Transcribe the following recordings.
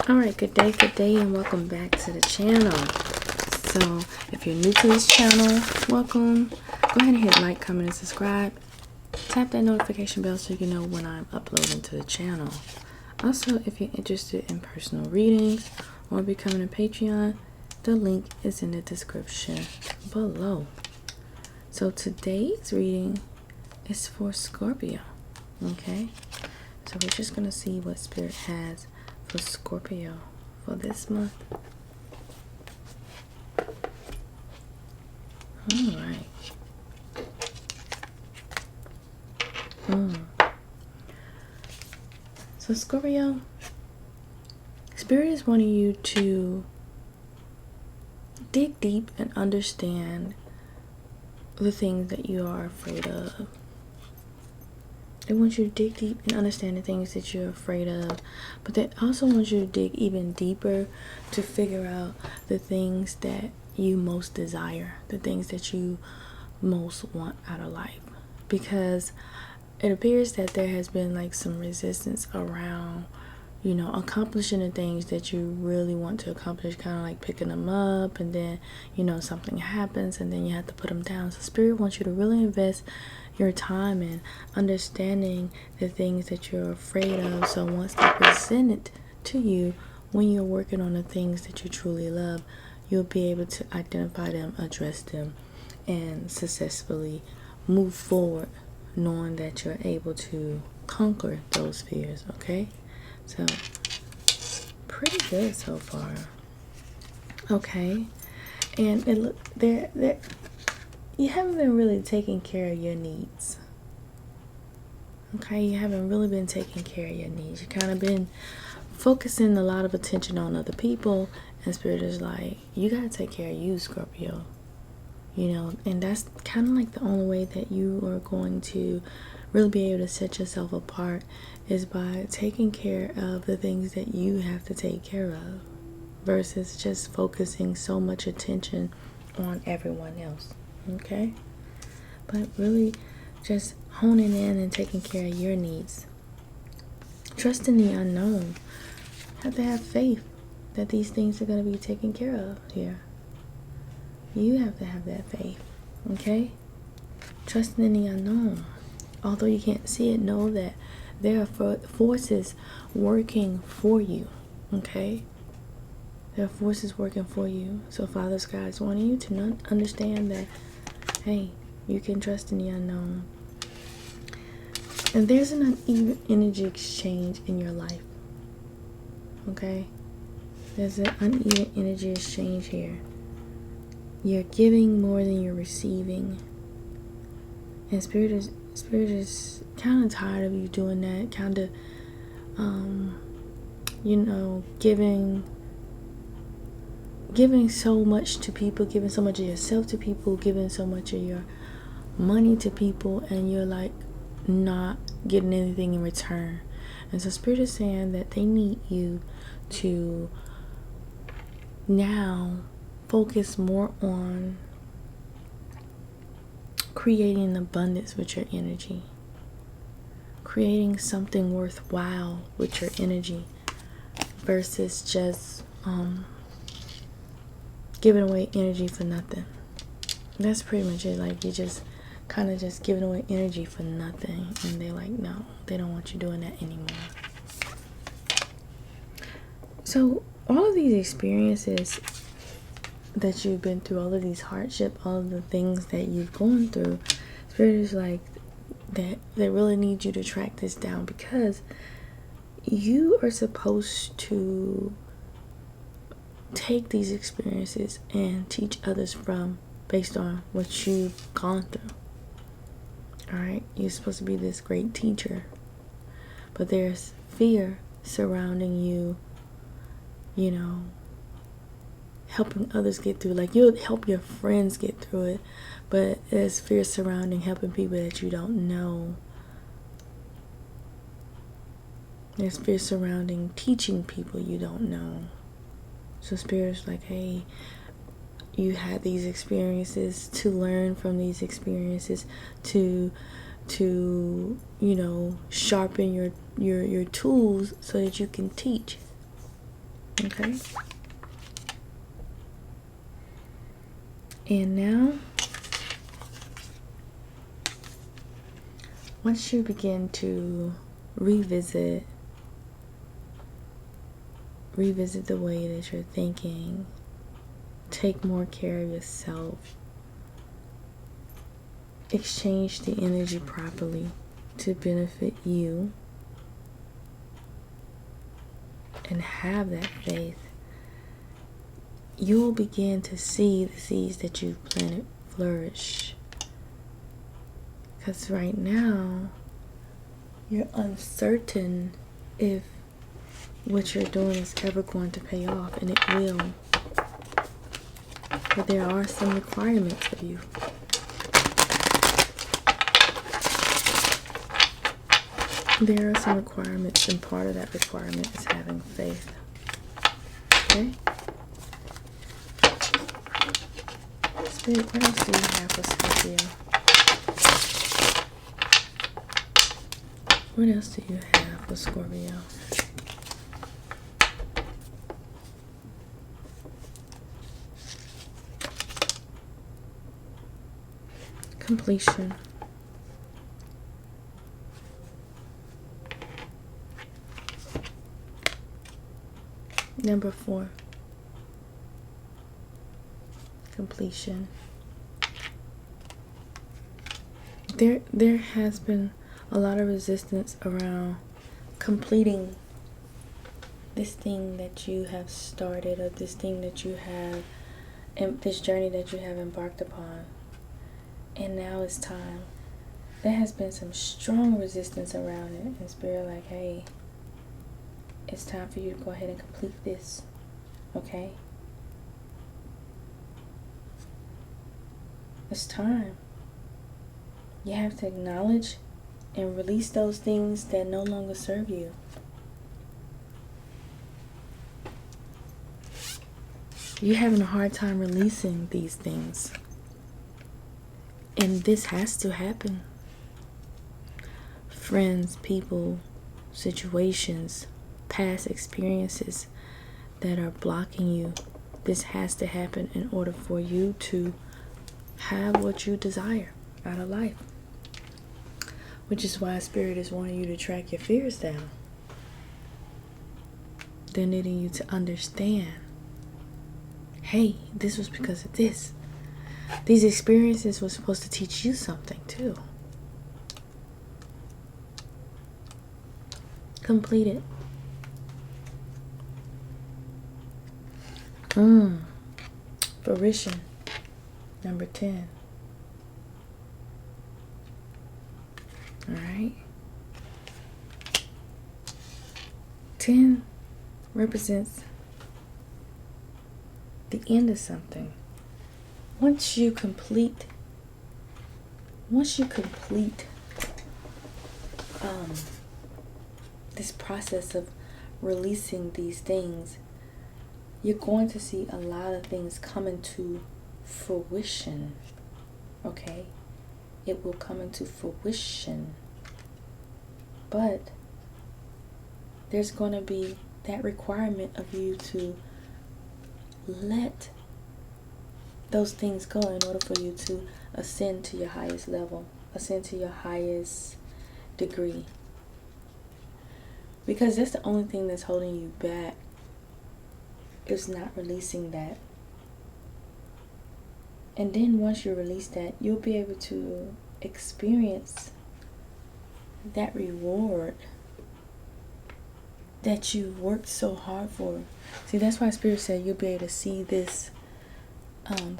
Alright, good day, and welcome back to the channel. So, if you're new to this channel, welcome. Go ahead and hit like, comment, and subscribe. Tap that notification bell so you can know when I'm uploading to the channel. Also, if you're interested in personal readings or becoming a Patreon, the link is in the description below. So, today's reading is for Scorpio. Okay? So, we're just going to see what Spirit has for Scorpio for this month. Alright. So Scorpio, Spirit is wanting you to dig deep and understand the things that you are afraid of. They want you to dig deep and understand the things that you're afraid of, but they also want you to dig even deeper to figure out the things that you most desire, the things that you most want out of life. Because it appears that there has been like some resistance around, accomplishing the things that you really want to accomplish, kind of like picking them up, and then, something happens and then you have to put them down. So Spirit wants you to really invest your time in understanding the things that you're afraid of. So once they're presented to you, when you're working on the things that you truly love, you'll be able to identify them, address them, and successfully move forward, knowing that you're able to conquer those fears. Okay, so pretty good so far. Okay, and it look there you haven't been really taking care of your needs. Okay, you haven't really been taking care of your needs. You kind of been focusing a lot of attention on other people, and Spirit is like, you gotta take care of you, Scorpio. And that's kind of like the only way that you are going to really be able to set yourself apart is by taking care of the things that you have to take care of versus just focusing so much attention on everyone else. Okay? But really just honing in and taking care of your needs. Trusting the unknown. You have to have faith that these things are going to be taken care of here. You have to have that faith, okay? Trusting in the unknown. Although you can't see it, know that there are forces working for you, okay? There are forces working for you. So Father Sky is wanting you to understand that, hey, you can trust in the unknown. And there's an uneven energy exchange in your life, okay? There's an uneven energy exchange here. You're giving more than you're receiving. And Spirit is kind of tired of you doing that. Kind of, giving so much to people, giving so much of yourself to people, giving so much of your money to people, and you're like not getting anything in return. And so Spirit is saying that they need you to now focus more on creating abundance with your energy, creating something worthwhile with your energy versus just giving away energy for nothing. That's pretty much it. Like, you just kind of just giving away energy for nothing, and they're like, no, they don't want you doing that anymore. So all of these experiences that you've been through, all of these hardship, all of the things that you've gone through, Spirit is like that they really need you to track this down, because you are supposed to take these experiences and teach others from based on what you've gone through. Alright, you're supposed to be this great teacher, but there's fear surrounding you, helping others get through. Like, you'll help your friends get through it, but there's fear surrounding helping people that you don't know. There's fear surrounding teaching people you don't know. So Spirit's like, hey, you had these experiences to learn from these experiences, to sharpen your tools so that you can teach. Okay? And now, once you begin to revisit the way that you're thinking, take more care of yourself, exchange the energy properly to benefit you, and have that faith, you'll begin to see the seeds that you've planted flourish. Because right now, you're uncertain if what you're doing is ever going to pay off, and it will. But there are some requirements of you. There are some requirements, and part of that requirement is having faith. Okay? Spirit, what else do you have for Scorpio? What else do you have for Scorpio? Completion. Number 4. Completion. There has been a lot of resistance around completing this thing that you have started, or this thing that you have, and this journey that you have embarked upon. And now it's time. There has been some strong resistance around it, and Spirit like, hey, it's time for you to go ahead and complete this. Okay? It's time. You have to acknowledge and release those things that no longer serve you. You're having a hard time releasing these things. And this has to happen. Friends, people, situations, past experiences that are blocking you. This has to happen in order for you to have what you desire out of life. Which is why Spirit is wanting you to track your fears down. They're needing you to understand, hey, this was because of this. These experiences were supposed to teach you something too. Complete it. Fruition. Number 10. Alright. 10 represents the end of something. Once you complete this process of releasing these things, you're going to see a lot of things come into fruition. Okay? It will come into fruition. But there's going to be that requirement of you to let those things go in order for you to ascend to your highest level, ascend to your highest degree. Because that's the only thing that's holding you back, is not releasing that. And then once you release that, you'll be able to experience that reward that you worked so hard for. See, that's why Spirit said you'll be able to see this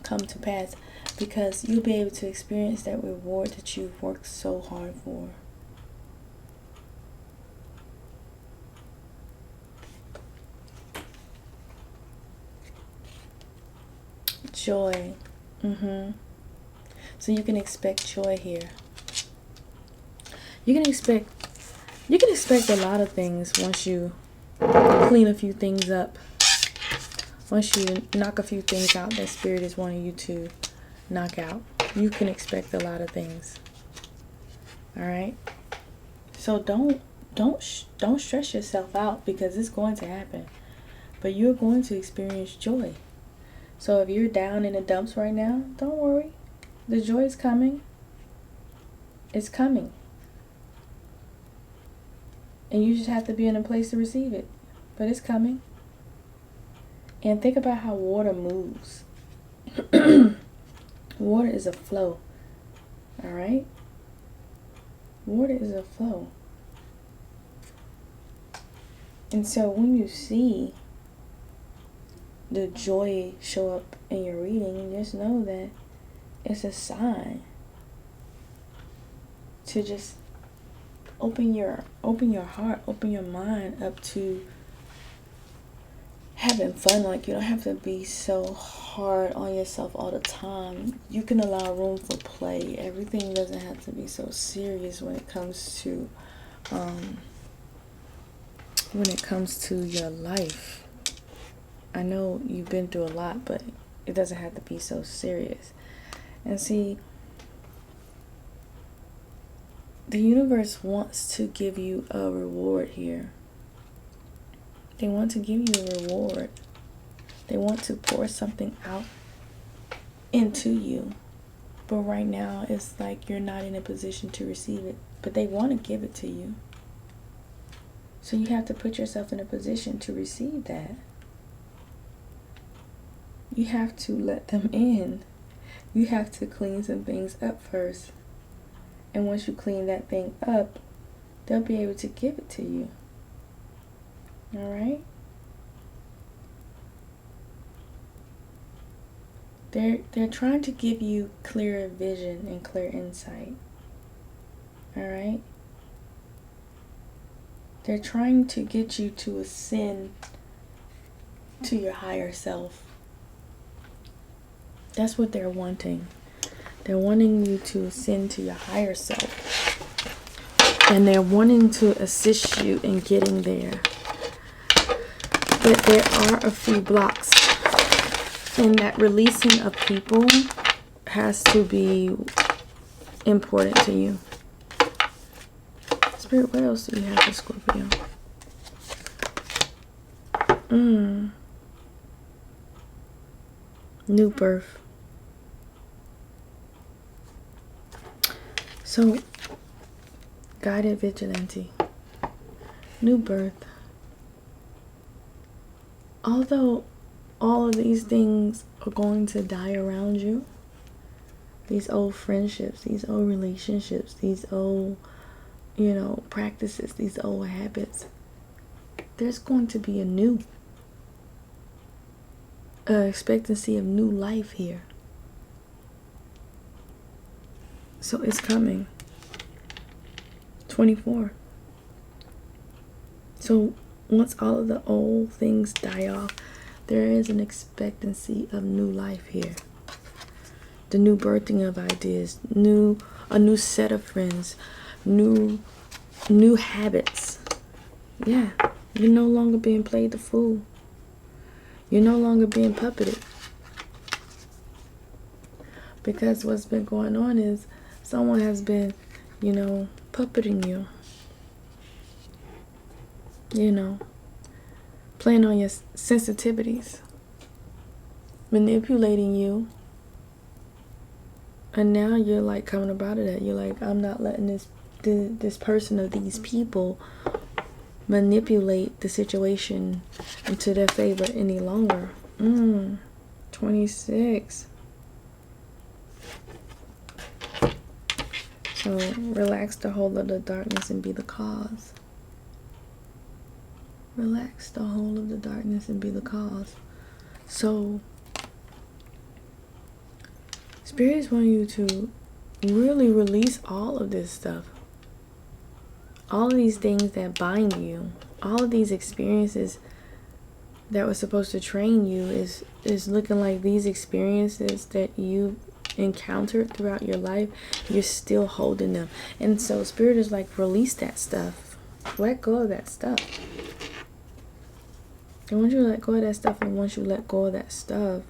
come to pass, because you'll be able to experience that reward that you've worked so hard for. Joy. So you can expect joy here. You can expect a lot of things once you clean a few things up. Once you knock a few things out that Spirit is wanting you to knock out, you can expect a lot of things. All right. So don't stress yourself out, because it's going to happen. but you're going to experience joy. So if you're down in the dumps right now, don't worry. The joy is coming. It's coming. And you just have to be in a place to receive it. But it's coming. And think about how water moves. Water is a flow. Alright? Water is a flow. And so when you see the joy show up in your reading, just know that it's a sign to just open your heart, open your mind up to having fun. Like, you don't have to be so hard on yourself all the time. You can allow room for play. Everything doesn't have to be so serious when it comes to your life. I know you've been through a lot, but it doesn't have to be so serious. And see, the universe wants to give you a reward here. They want to give you a reward. They want to pour something out into you. But right now, it's like you're not in a position to receive it. But they want to give it to you. So you have to put yourself in a position to receive that. You have to let them in. You have to clean some things up first. And once you clean that thing up, they'll be able to give it to you. Alright? They're trying to give you clearer vision and clear insight. Alright? They're trying to get you to ascend to your higher self. That's what they're wanting. They're wanting you to ascend to your higher self. And they're wanting to assist you in getting there. But there are a few blocks. And that releasing of people has to be important to you. Spirit, what else do you have for Scorpio? New birth. So, guided vigilante. New birth. Although all of these things are going to die around you, these old friendships, these old relationships, these old, practices, these old habits, there's going to be a new expectancy of new life here. So it's coming. 24. So once all of the old things die off, there is an expectancy of new life here. The new birthing of ideas, a new set of friends, new habits. Yeah, you're no longer being played the fool. You're no longer being puppeted. Because what's been going on is someone has been, puppeting you. Playing on your sensitivities. Manipulating you. And now you're like coming about it. You're like, I'm not letting this person or these people manipulate the situation into their favor any longer. 26. So relax the whole of the darkness and be the cause. Relax the whole of the darkness and be the cause. So Spirits want you to really release all of this stuff. All of these things that bind you. All of these experiences that were supposed to train you is looking like these experiences that you encountered throughout your life, you're still holding them. And so Spirit is like, release that stuff. Let go of that stuff. And once you let go of that stuff, and once you let go of that stuff,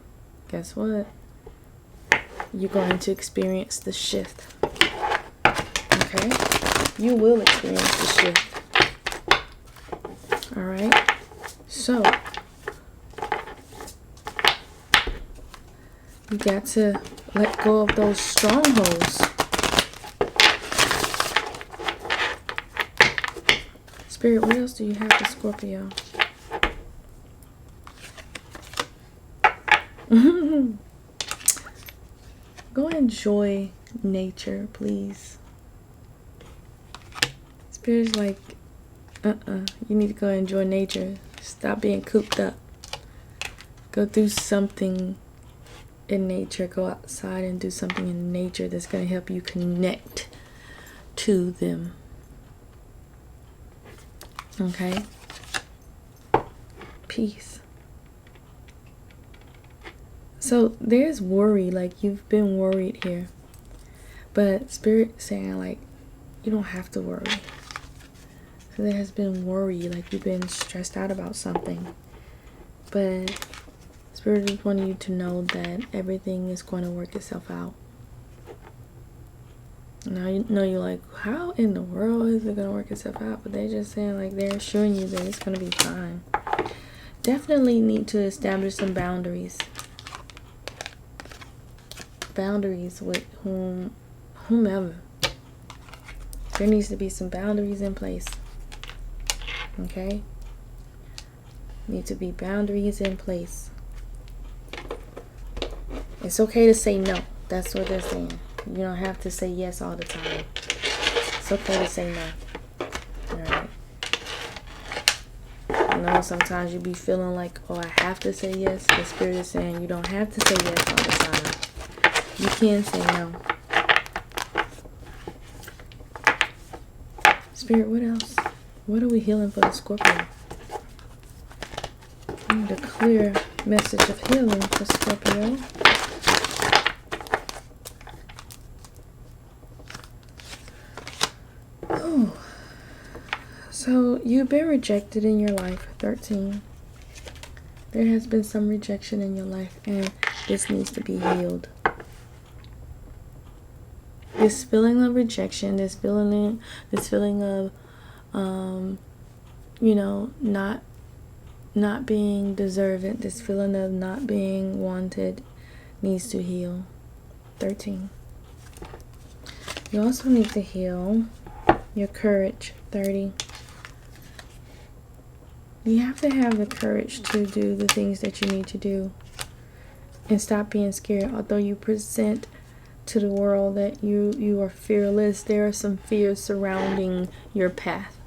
guess what? You're going to experience the shift. Okay? You will experience the shift. Alright? So, You got to let go of those strongholds. Spirit, what else do you have for Scorpio? Go enjoy nature, please. Spirit's like, you need to go enjoy nature. Stop being cooped up. Go do something in nature. Go outside and do something in nature that's going to help you connect to them. Okay? Peace. So there's worry, like you've been worried here. But Spirit saying like, you don't have to worry. So there has been worry, like you've been stressed out about something. But Spirit just wanted you to know that everything is going to work itself out. Now you know you're like, how in the world is it going to work itself out? But they're just saying like, they're assuring you that it's going to be fine. Definitely need to establish some boundaries. Boundaries with whomever. There needs to be some boundaries in place. Okay? Need to be boundaries in place. It's okay to say no. That's what they're saying. You don't have to say yes all the time. It's okay to say no. Alright? I know sometimes you be feeling like, oh, I have to say yes. The Spirit is saying you don't have to say yes all the time. You can say no. Spirit, what else? What are we healing for the Scorpio? I need a clear message of healing for Scorpio. Oh. So, you've been rejected in your life, 13. There has been some rejection in your life, and this needs to be healed. This feeling of rejection, this feeling of, you know, not being deserving, this feeling of not being wanted needs to heal. 13. You also need to heal your courage. 30. You have to have the courage to do the things that you need to do and stop being scared. Although you present to the world that you are fearless, there are some fears surrounding your path.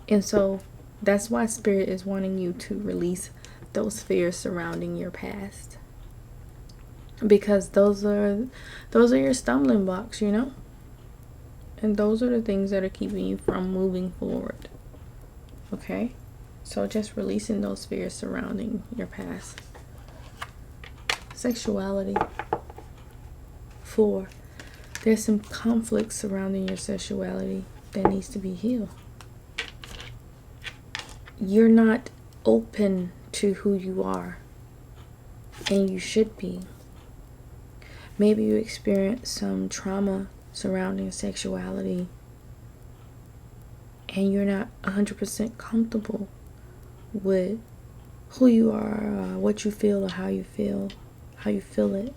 And so that's why Spirit is wanting you to release those fears surrounding your past. Because those are your stumbling blocks, you know? And those are the things that are keeping you from moving forward. Okay? So just releasing those fears surrounding your past. Sexuality. 4. There's some conflict surrounding your sexuality that needs to be healed. You're not open to who you are, and you should be. Maybe you experience some trauma surrounding sexuality, and you're not 100% comfortable with who you are, what you feel, or how you feel it.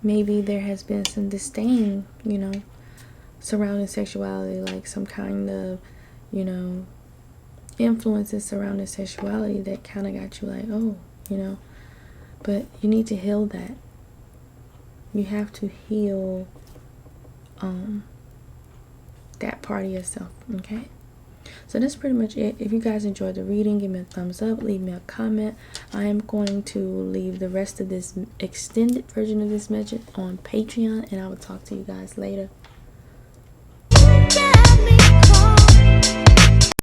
Maybe there has been some disdain, you know, surrounding sexuality, like some kind of, you know, influences surrounding sexuality that kind of got you like, oh, you know. But you need to heal that. You have to heal that part of yourself, okay? So that's pretty much it. If you guys enjoyed the reading, give me a thumbs up, leave me a comment. I am going to leave the rest of this extended version of this message on Patreon, and I will talk to you guys later.